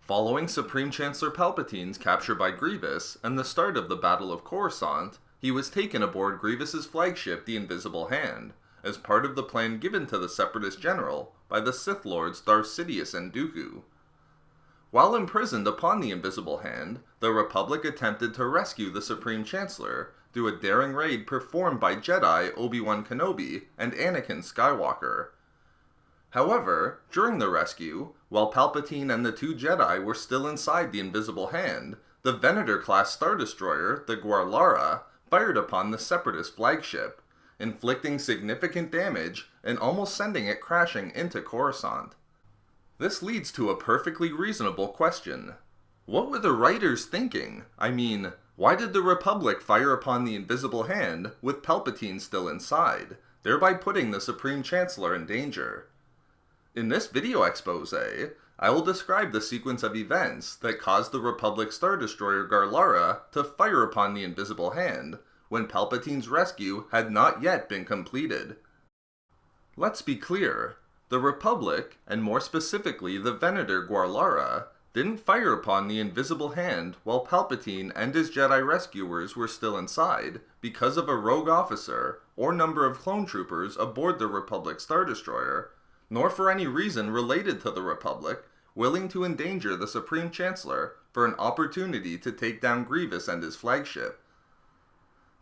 Following Supreme Chancellor Palpatine's capture by Grievous and the start of the Battle of Coruscant, he was taken aboard Grievous's flagship, the Invisible Hand, as part of the plan given to the Separatist general by the Sith Lords Darth Sidious and Dooku. While imprisoned upon the Invisible Hand, the Republic attempted to rescue the Supreme Chancellor through a daring raid performed by Jedi Obi-Wan Kenobi and Anakin Skywalker. However, during the rescue, while Palpatine and the two Jedi were still inside the Invisible Hand, the Venator-class Star Destroyer, the Guarlara, fired upon the Separatist flagship, inflicting significant damage and almost sending it crashing into Coruscant. This leads to a perfectly reasonable question. What were the writers thinking? I mean, why did the Republic fire upon the Invisible Hand with Palpatine still inside, thereby putting the Supreme Chancellor in danger? In this video expose, I will describe the sequence of events that caused the Republic Star Destroyer Guarlara to fire upon the Invisible Hand when Palpatine's rescue had not yet been completed. Let's be clear, the Republic, and more specifically the Venator Guarlara, didn't fire upon the Invisible Hand while Palpatine and his Jedi rescuers were still inside because of a rogue officer or number of clone troopers aboard the Republic Star Destroyer, nor for any reason related to the Republic willing to endanger the Supreme Chancellor for an opportunity to take down Grievous and his flagship.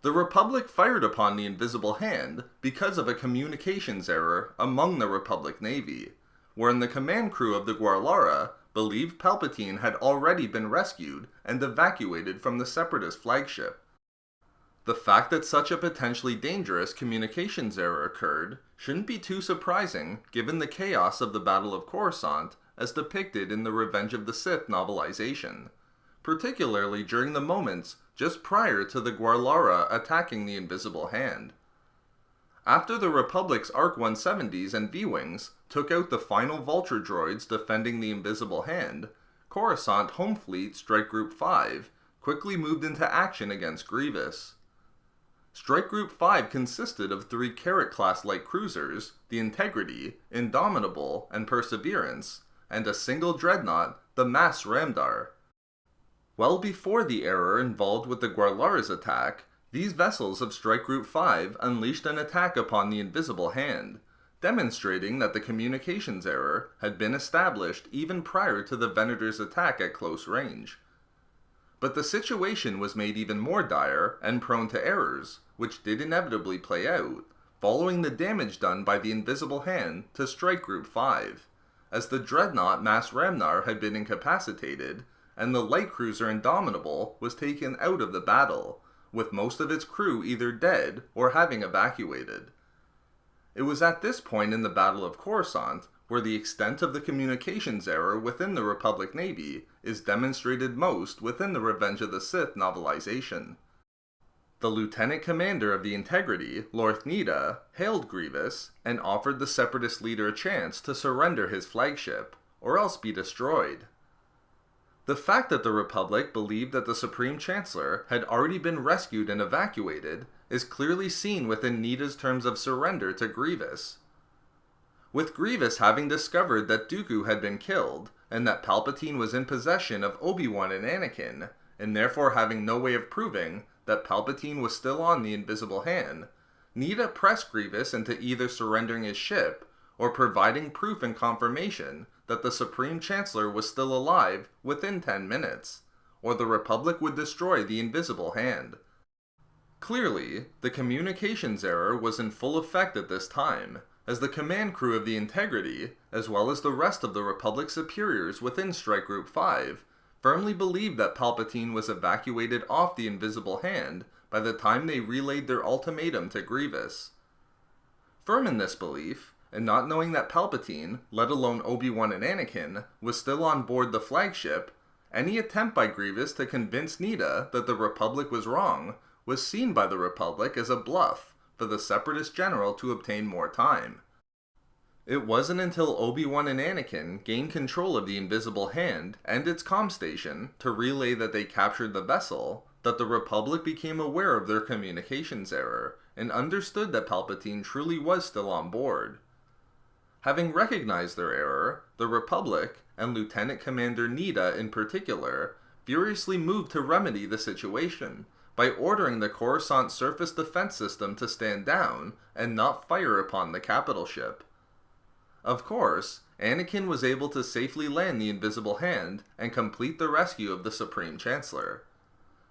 The Republic fired upon the Invisible Hand because of a communications error among the Republic Navy, wherein the command crew of the Guarlara believed Palpatine had already been rescued and evacuated from the Separatist flagship. The fact that such a potentially dangerous communications error occurred shouldn't be too surprising given the chaos of the Battle of Coruscant as depicted in the Revenge of the Sith novelization, particularly during the moments just prior to the Guarlara attacking the Invisible Hand. After the Republic's ARC-170s and V-Wings took out the final Vulture droids defending the Invisible Hand, Coruscant Home Fleet Strike Group 5 quickly moved into action against Grievous. Strike Group 5 consisted of 3 Carrot-class light cruisers, the Integrity, Indomitable, and Perseverance, and a single dreadnought, the Mass Ramdar. Well before the error involved with the Guarlara's attack, these vessels of Strike Group 5 unleashed an attack upon the Invisible Hand, demonstrating that the communications error had been established even prior to the Venator's attack at close range. But the situation was made even more dire and prone to errors, which did inevitably play out, following the damage done by the Invisible Hand to Strike Group 5, as the dreadnought Mass Ramdar had been incapacitated, and the light cruiser Indomitable was taken out of the battle, with most of its crew either dead or having evacuated. It was at this point in the Battle of Coruscant where the extent of the communications error within the Republic Navy is demonstrated most within the Revenge of the Sith novelization. The Lieutenant Commander of the Integrity, Lorth Nida, hailed Grievous and offered the Separatist leader a chance to surrender his flagship, or else be destroyed. The fact that the Republic believed that the Supreme Chancellor had already been rescued and evacuated is clearly seen within Nida's terms of surrender to Grievous. With Grievous having discovered that Dooku had been killed, and that Palpatine was in possession of Obi-Wan and Anakin, and therefore having no way of proving that Palpatine was still on the Invisible Hand, Nida pressed Grievous into either surrendering his ship, or providing proof and confirmation that the Supreme Chancellor was still alive within 10 minutes, or the Republic would destroy the Invisible Hand. Clearly, the communications error was in full effect at this time, as the command crew of the Integrity, as well as the rest of the Republic superiors within Strike Group 5, firmly believed that Palpatine was evacuated off the Invisible Hand by the time they relayed their ultimatum to Grievous. Firm in this belief, and not knowing that Palpatine, let alone Obi-Wan and Anakin, was still on board the flagship, any attempt by Grievous to convince Nida that the Republic was wrong was seen by the Republic as a bluff for the Separatist general to obtain more time. It wasn't until Obi-Wan and Anakin gained control of the Invisible Hand and its comm station to relay that they captured the vessel that the Republic became aware of their communications error and understood that Palpatine truly was still on board. Having recognized their error, the Republic, and Lieutenant Commander Nida in particular, furiously moved to remedy the situation by ordering the Coruscant surface defense system to stand down and not fire upon the capital ship. Of course, Anakin was able to safely land the Invisible Hand and complete the rescue of the Supreme Chancellor.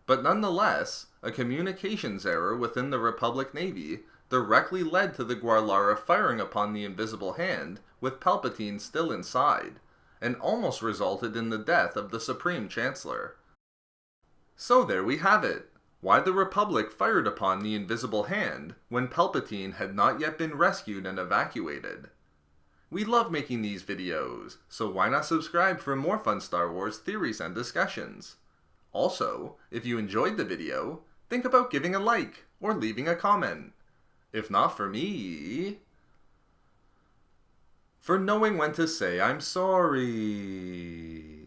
But nonetheless, a communications error within the Republic Navy directly led to the Guarlara firing upon the Invisible Hand with Palpatine still inside, and almost resulted in the death of the Supreme Chancellor. So there we have it, why the Republic fired upon the Invisible Hand when Palpatine had not yet been rescued and evacuated. We love making these videos, so why not subscribe for more fun Star Wars theories and discussions? Also, if you enjoyed the video, think about giving a like or leaving a comment. If not for me, for knowing when to say I'm sorry.